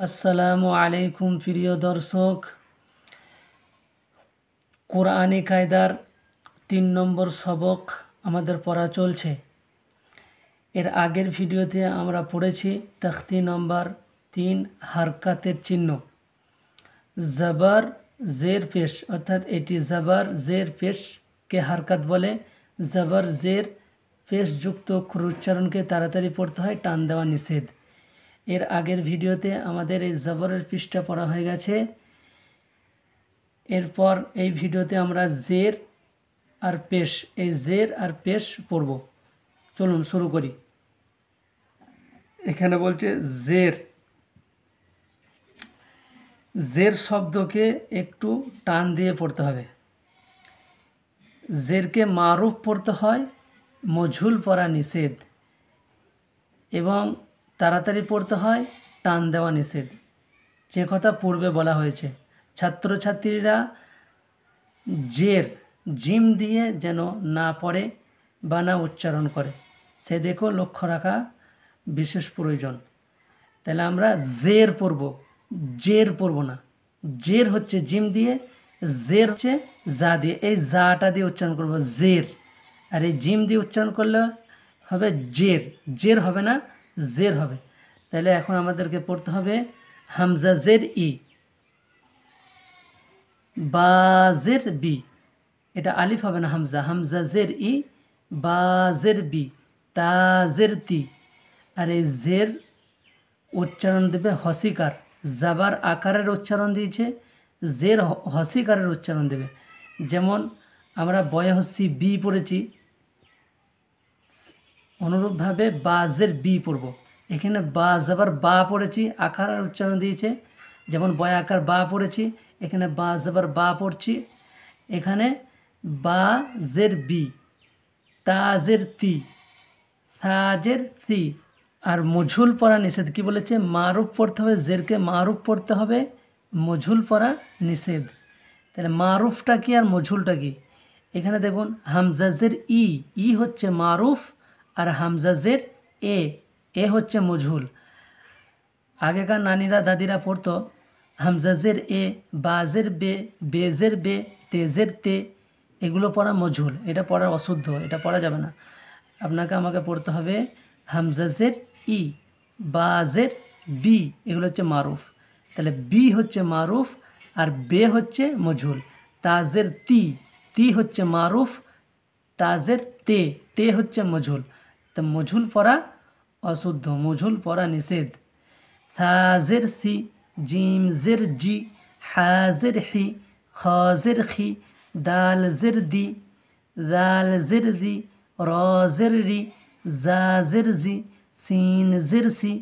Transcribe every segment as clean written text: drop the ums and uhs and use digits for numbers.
আসসালামু আলাইকুম প্রিয় দর্শক, কোরআনী কায়দার ৩ নম্বর সবক আমাদের পড়া চলছে। এর আগের ভিডিওতে আমরা পড়েছি তখতি নম্বর ৩ হারকাতের চিহ্ন। জবর জের পেশ, অর্থাৎ এটি জবর জের পেশকে হারকাত বলে। জবর জের পেশ যুক্ত অক্ষর উচ্চারণকে তাড়াতাড়ি পড়তে হয়, টান দেওয়া নিষেধ। এর আগের ভিডিওতে আমাদের এই জবরের পৃষ্ঠা পড়া হয়ে গেছে। এরপর এই ভিডিওতে আমরা জের আর পেশ, এই জের আর পেশ পড়ব। চলুন শুরু করি। এখানে বলছে জের। জের শব্দকে একটু টান দিয়ে পড়তে হবে। জেরকে মারুফ পড়তে হয়, মজহুল পড়া নিষেধ, এবং তাড়াতাড়ি পড়তে হয়, টান দেওয়া নিষেধ। যে কথা পূর্বে বলা হয়েছে, ছাত্রছাত্রীরা জের জিম দিয়ে যেন না পড়ে বা না উচ্চারণ করে, সেদিকেও লক্ষ্য রাখা বিশেষ প্রয়োজন। তাহলে আমরা জের পড়ব, জের পড়ব না। জের হচ্ছে জিম দিয়ে, জের হচ্ছে জা দিয়ে, এই জাটা দিয়ে উচ্চারণ করব জের। আর এই জিম দিয়ে উচ্চারণ করলে হবে জের, জের হবে না, জের হবে। তাহলে এখন আমাদেরকে পড়তে হবে হামজা জের ই, বাজের বি, এটা আলিফ হবে না, হামজা, হামজা জের ই, বাজের বি, তাজের তি। আর এই জের উচ্চারণ দেবে হসিকার, জাবার আকারের উচ্চারণ দিয়েছে, জের হসিকারের উচ্চারণ দেবে। যেমন আমরা বয়ে হস্যি বি পড়েছি, অনুরূপভাবে বাজের বি পড়ব। এখানে বা জাবার বা পড়েছি, আকারের উচ্চারণ দিয়েছে, যেমন বয় আকার বা পড়েছি, এখানে বা জাবার বা পড়ছি। এখানে বা জের বি, তাজের তি, সাজের সি। আর মঝুল পড়া নিষেধ। কি বলেছে? মারুফ পড়তে হবে, জেরকে মারুফ পড়তে হবে, মঝুল পড়া নিষেধ। তাহলে মারুফটা কি আর মঝুলটা কি? এখানে দেখুন হামজাজের ই, ই হচ্ছে মারুফ, আর হামজাজের এ হচ্ছে মঝুল। আগেকার নানিরা দাদিরা পড়তো হামজাজের এ, বাজের বে, বেজের বে, তেজের তে, এগুলো পড়া মঝুল, এটা পড়া অশুদ্ধ, এটা পড়া যাবে না। আপনাকে আমাকে পড়তে হবে হামজাজের ই, বাজের বি, এগুলো হচ্ছে মারুফ। তাহলে বি হচ্ছে মারুফ আর বে হচ্ছে মঝুল। তাজের তি, তি হচ্ছে মারুফ, তাজের তে, তে হচ্ছে মঝুল। তা মঝুল পড়া অশুদ্ধ, মঝুল পড়া নিষেধ। থাজের থি, জিম জের জি, হাজের হি, খাজের খি, দাল জের দি, দাল জের দি, রজের রি, জাজের জি, সিন জের সি,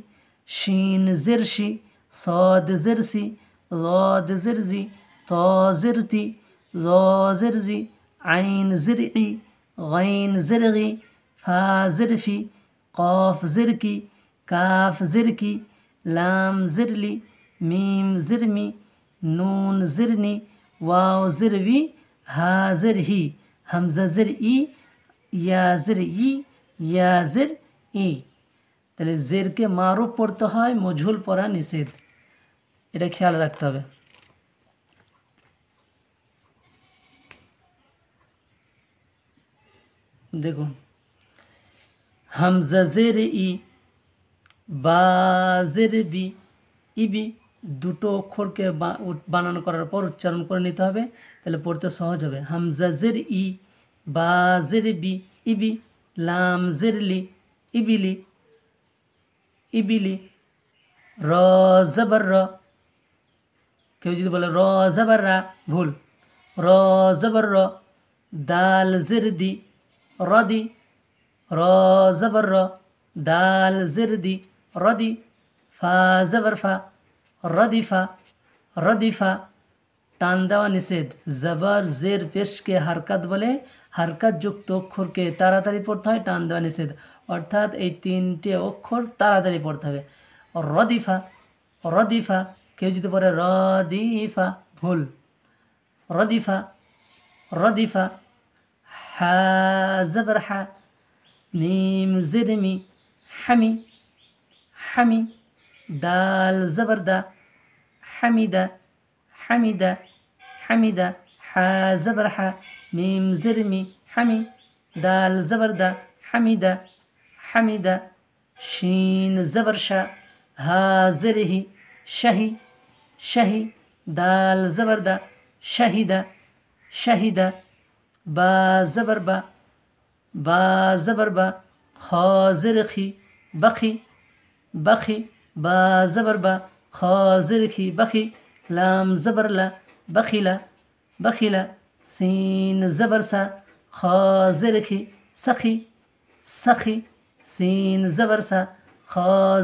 শিন জের শি, সদ জের সি, রদ জের জি, তজের তি, রজের জি, আইন জের ই, গাইন জের গি, ফা জের ফি, কফ জের কি, কাফ জের কি, লাম জিরলি, মিম জিরমি, নুন জিরনি, ওয়াও জিরবি, হা জির হি, হামজা জির ই, ইয়া জির ই, ইয়া জির ই। তাহলে জেরকে মারুফ পড়তে হয়, মঝুল পড়া নিষেধ, এটা খেয়াল রাখতে হবে। দেখুন হামজা জের ই, বাজের বি, ইবি, দুটো অক্ষরকে বানানো করার পর উচ্চারণ করে নিতে হবে, তাহলে পড়তে সহজ হবে। হামজা জের ই, বাজের বি, ইবি, লাম জের লি, ইবিলি, ইবিলি, র জবর র, কেউ যদি বলে র জবর রা, ভুল, র জবর র, দাল জের দি, রদি, র জবর র, দাল জের দি, রদি, ফা জবর ফা, রদিফা, রদিফা। টান দেওয়া নিষেধ। জবর জের পেশকে হারকাত বলে, হারকাত যুক্ত অক্ষরকে তাড়াতাড়ি পড়তে হয়, টান দেওয়া নিষেধ। অর্থাৎ এই তিনটে অক্ষর তাড়াতাড়ি পড়তে হবে। রদিফা, রদিফা, কেউ যদি পড়ে রদিফা, ভুল, রদিফা, রদিফা। হা জবর হা, মিম জির মি, হামি, হামি, দাল জবর দা হামিদা হামিদা হামিদা হা জবর হা মিম জের মি হামি দাল জবর দা হামিদা হামিদা শিন জবর শা হা জের হি শাহি শাহি দাল জবর দা শাহিদা শাহিদা বা জবর বা বা জবর বা খ জের খি বখি বখি বা জবর বা খ জের খি বখি লাম জবর লা বখিলা বখিলা সিন জবর সা খ জের খি সখি সখি সিন জবর সা খ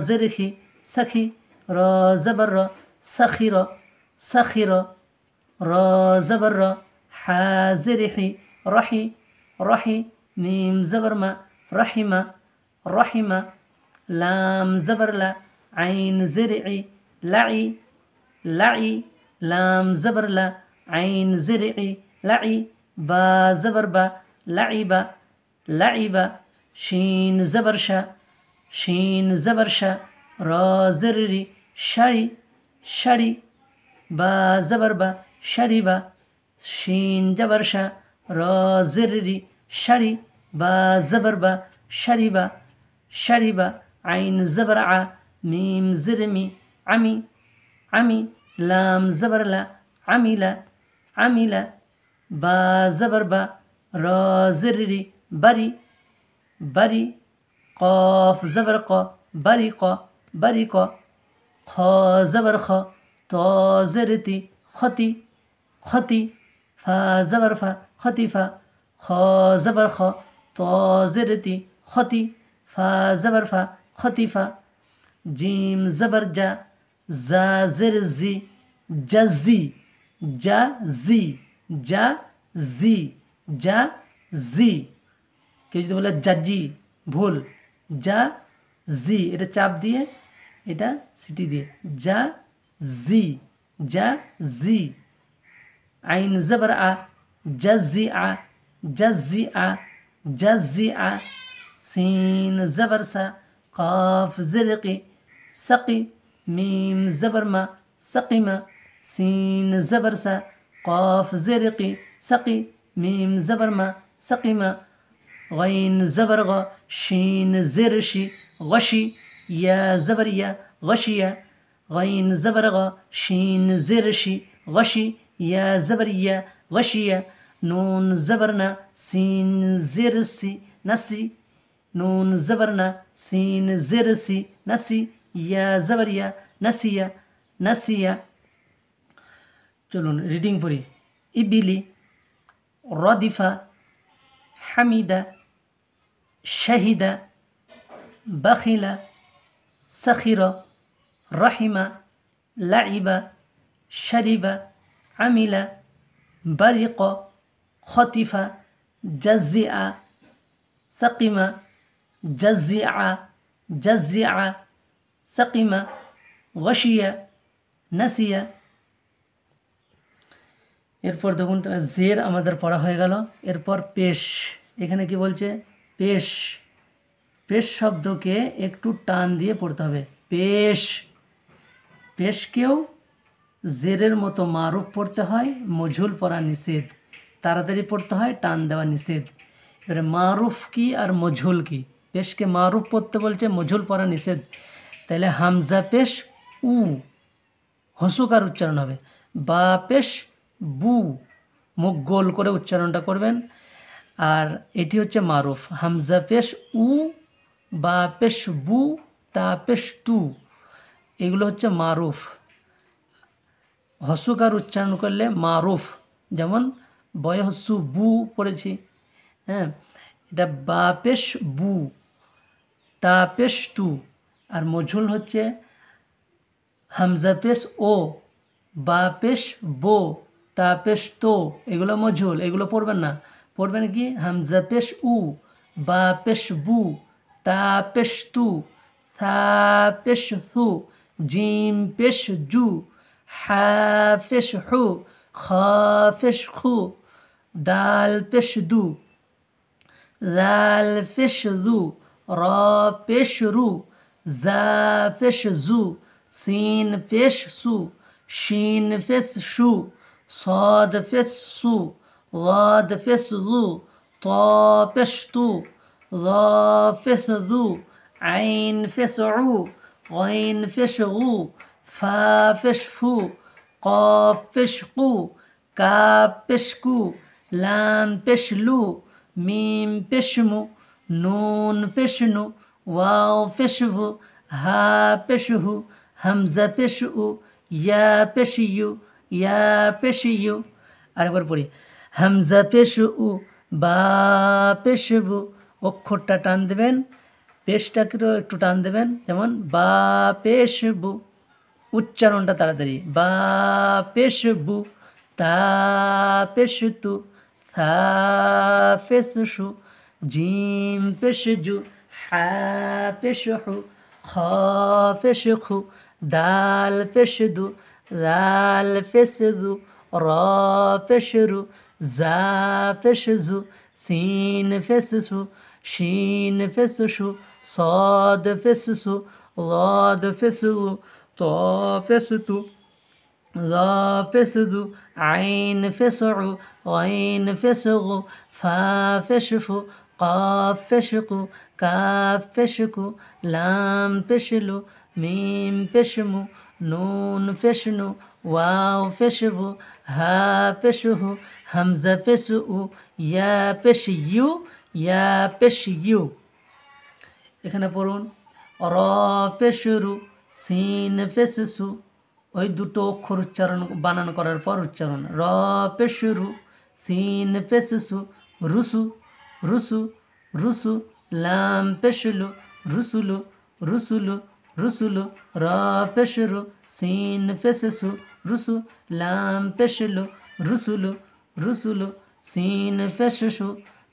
জের খি সখি র জবর র সখির সখির র জবর র হা জের হি রহি রহি মিম জবর মা রহিমা রহিমা লাম জবর লা আইন জের ই লাই লাই লাম জবর লা আইন জের ই লাই বা জবর বা লাইবা লাইবা শিন জবর শা শিন জবর শা র জের রি শাড়ি শাড়ি বা জবর বা শাড়িবা শিন জবর শা র জের রি শাড়ি বা জবর বা শাড়িবা শাড়িবা আইন জবর আ মিম জের মি আমি আমি লাম জবর লা আমিলা আমিলা বা জবর বা র জের রি বারি বারি কফ জবর ক বারি ক বারি ক খ জবর খ ত জের তি খতি খতি ফা জবর ফা খতিফা খ জবর খ ত জের তি খতি ফা জবর ফা খতিফা জিম জবর জা জা জের জি জাজি জাজি জাজি জাজি কেউ যদি বলে জাজি ভুল যা জি এটা চাপ দিয়ে এটা সিটি দিয়ে যা জি যা জি আইন জবর আ জাজি আ জাজি আ জাজি আ সিন জবর সা কাফ জিরকি সকি মিম জবর মা সকিমা সিন জবর সা কাফ জিরকি সকি মিম জবর মা সকিমা غين زبر غ شين زرشي غشي يا زبر يا غشية غين زبر غ شين زرشي غشي يا زبر يا غشية نون زبرنا سين زرسي نسي نون زبرنا سين زرسي نسي يا زبر يا نسيا نسيا চলুন রিডিং পড়ি ইবিলি রদিফা حمد شهد بخل سخر رحم لعب شرب عمل برق خطف جزع سقم جزع جزع سقم غشي نسي এরপর দেখুন জের আমাদের পড়া হয়ে গেল এরপর পেশ এখানে কি বলছে পেশ পেশ শব্দকে একটু টান দিয়ে পড়তে হবে পেশ পেশকেও জেরের মতো মারুফ পড়তে হয় মজহুল পড়া নিষেধ তাড়াতাড়ি পড়তে হয় টান দেওয়া নিষেধ এবারে মারুফ কি আর মজহুল কি পেশকে মারুফ পড়তে বলছে মজহুল পড়া নিষেধ তাহলে হামজা পেশ উ হসুকার উচ্চারণ হবে বা পেশ বু মুখ গোল করে উচ্চারণটা করবেন আর এটি হচ্ছে মারুফ হামজা পেশ উ বা পেশ বু তা পেশ তু এগুলো হচ্ছে মারুফ হসুকার উচ্চারণ করলে মারুফ যেমন বয়হসু বু পড়েছি হ্যাঁ এটা বা পেশ বু তা পেশ তু আর মজহুল হচ্ছে হামজা পেশ ও বা পেশ বো তা পেশ তো এগুলো মজহুল এগুলো পড়বেন না পড়বেন কি হামজা পেশ উ বা পেশ বু তা পেশ তু থা পেশ থু জিম পেশ জু হা পেশ হু খা পেশ খু দাল পেশ দু লাল পেশ দু র পেশ রু জা পেশ জু সিন পেশ সু, শিন পেশ সু, صاد পেশ সু, ضاد পেশ রু, ত পেশ তু, ظ পেশ রু, আইন পেশ উ, غين পেশ গু, ফা পেশ ফু, قاف পেশ কু, কাপ পেশ কু, লাম পেশ লু, মিম পেশ মু, নুন পেশ নু, ওয়াও পেশ ভু, হা পেশ হু, হামজা পেশ উ, ইয়া পেশ ইউ, ইয়া পেশ ইউ। আরেকবার পড়ি, হামজা পেশ উ, বা পেশ বু। অক্ষরটা টান দেবেন, পেশটাকেও একটু টান দেবেন, যেমন বা পেশ বু, উচ্চারণটা তাড়াতাড়ি, বা পেশ বু, তা পেশ তু, থা পেশ সু, জিম পেশ জু, হা পেশ হু, খ পেশ খু, দাল পেশ দু, রাল পেশ দু, র পেশ রু, জা পেশ জু, সিন পেশ সু, শিন পেশ সু, صاد পেশ সু, ضاد পেশ উ, ত পেশ তু, ظا পেশ দু, আইন পেশ উ, غين পেশ গু, ফা পেশ ফু, قاف পেশ কু, কাফ পেশ কু, লাম পেশ লু, মিম পেশ মু, নুন পেশ নু, ওয়াও পেশ ভু, হা পেশ হু, হামজা পেশ উ, ইয়া পেশ ইউ, ইয়া পেশ ইউ। এখানে পড়ুন, র পেশ রু, সিন পেশ সু, ওই দুটো অক্ষর উচ্চারণ বানান করার পর উচ্চারণ, র পেশ রু, সিন পেশ সু, রুসু রুসু রুসু, লাম পেশ লু, রুসুলু রুসুলু রুসুলু, র পেশ রু, সিন পেশ সু, রুসু, লাম পেশ লু, রুসুলু রুসুলু, সিন পেশ সু,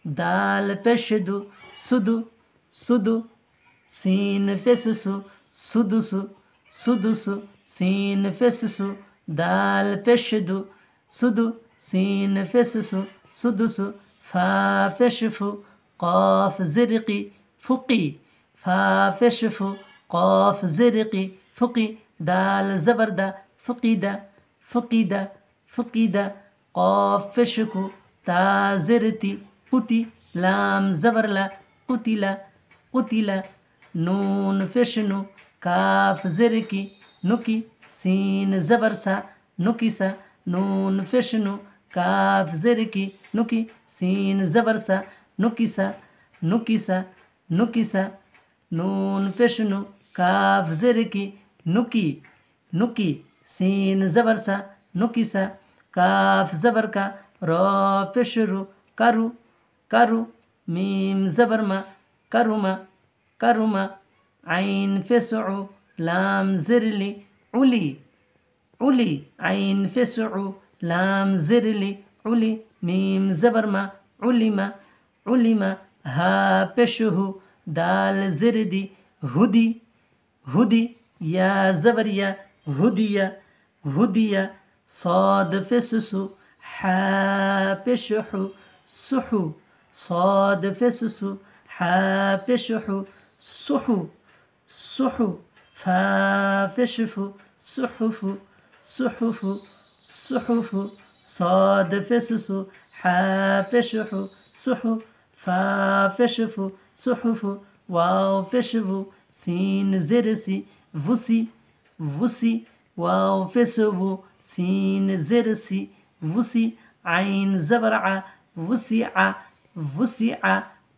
দাল পেশ দু, সুদু সুদু, সিন পেশ সু, সুদুসু সুদুসু, সিন পেশ সু, দাল পেশ দু, সুদু, সিন পেশ সু, সুদুসু, ফা পেশ ফু, কফ জিরকি, ফুকি, ফা পেশ ফু, কফ জিরকি, ফুকি, দাল জবরদা, ফুকিদা ফুকিদা ফুকিদা, কফ পেশ কু, তা জিরতি, কুতি, লাম জবরলা, কুতিলা কুতিলা, নুন পেশ নু, কাফ জিরকি, নুকি, সিন জবরসা, নুকিসা, নুন পেশ নু, কাফ জিরকি, নুকি, সিন জবরসা, নুকিসা নুকিসা নুকিসা, নুন পেশ নু, কাফ জিরকি, নুকি নুকি, সিন জবরসা, নুকিসা, কাফ জবরকা, র পেশ রু, কারু কারু, মিম জবরমা, কারুমা কারুমা, আইন পেশ উ, লাম জিরলি, উলি উলি, আইন পেশ উ, লাম জিরলি, উলি, মিম জবরমা, উলিমা উলিমা, হা পেশ হু, দাল জিরদি, হুদি হুদি, ইয়া জবরিয়া, হুদিয়া হুদিয়া, صاد পেশ সু, হা পেশ হু, সুহু, صاد পেশ সু, হা পেশ হু, সুহু সুহু, ফা পেশ ফু, সুহুফু সুহুফু সুহুফু, صاد পেশ সু, হা পেশ হু, সুহু, ফা পেশ ফু, সুহুফু, ওয়াও পেশ ভু, সিন জেরসি, ভুসি ভুসি, ওয়াও পেশ ভু, সিন জেরসি, ভুসি, আইন জবর আ, ভুসিআ ভুসিআ,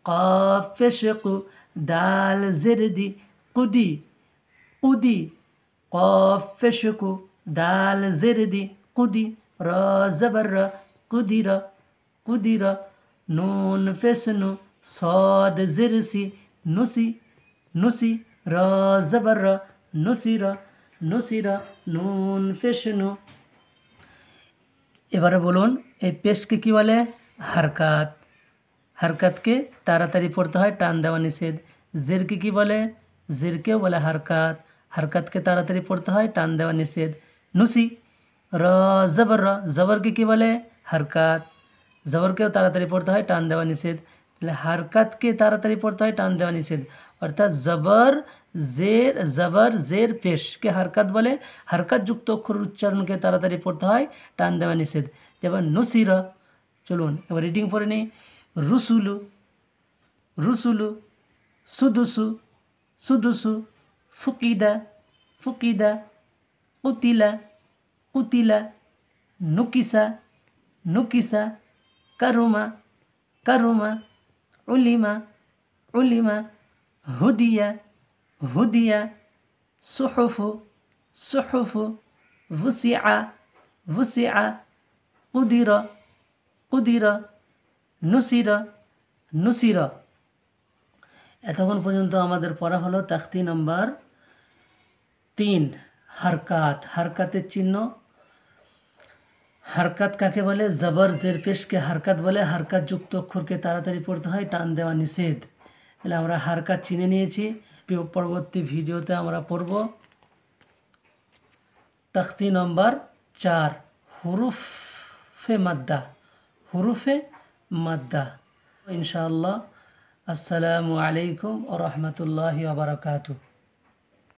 قاف পেশ কু, দাল জেরদি, কুদি কুদি, قاف পেশ কু, দাল জেরদি, কুদি, র জবর র, কুদির কুদির, নুন পেশ নু, صاد জেরসি, নুসি নুসি, র জবর র, নুসির নুসির, নুন পেশ নু। এবারে বলুন এই পেশকে কী বলে? হারকাত। হারকাতকে তাড়াতাড়ি পড়তে হয়, টান দেওয়া নিষেধ। জেরকে কী বলে? জেরকেও বলে হারকাত। হারকাতকে তাড়াতাড়ি পড়তে হয়, টান দেওয়া নিষেধ। নুসি, র জবর র, জবরকে কী বলে? হারকাত। জবরকেও তাড়াতাড়ি পড়তে হয়, টান দেওয়া নিষেধ। তাহলে হারকাতকে তাড়াতাড়ি পড়তে হয়, টান দেওয়া নিষেধ। অর্থাৎ জবর জের জবর জের পেশকে হরকত বলে, হরকত যুক্ত অক্ষর উচ্চারণকে তাড়াতাড়ি পড়তে হয়, টান দেওয়া নিষেধ। যেমন নুসির। চলুন এবার রিডিং পড়ে নিই। রুসুলু রুসুলু, সুদুসু সুদুসু, ফুকিদা ফুকিদা, কুতিলা কুতিলা, নুকিসা নুকিসা, কারুমা কারুমা, উলিমা উলিমা, হুদিয়া হুদিয়া, সুহুফু সুহুফু, ভুসিআ ভুসিআ, কুদিরা কুদিরা, নুসিরা নুসিরা। এতক্ষণ পর্যন্ত আমাদের পড়া হলো তাখতি নম্বর 3, হরকাত। হরকাতের চিহ্ন। হরকত কাকে বলে? জবর জের পেশকে হরকত বলে, হরকত যুক্ত অক্ষরকে তাড়াতাড়ি পড়তে হয়, টান দেওয়া নিষেধ। তাহলে আমরা হরকত চিনে নিয়েছি। পরবর্তী ভিডিওতে আমরা পড়ব তাখতি নম্বর 4, হুরুফে মাদ্দা। হুরুফে মাদ্দা। ইনশাআল্লাহ। আসসালামু আলাইকুম ওয়া রাহমাতুল্লাহি ওয়া বারাকাতুহু।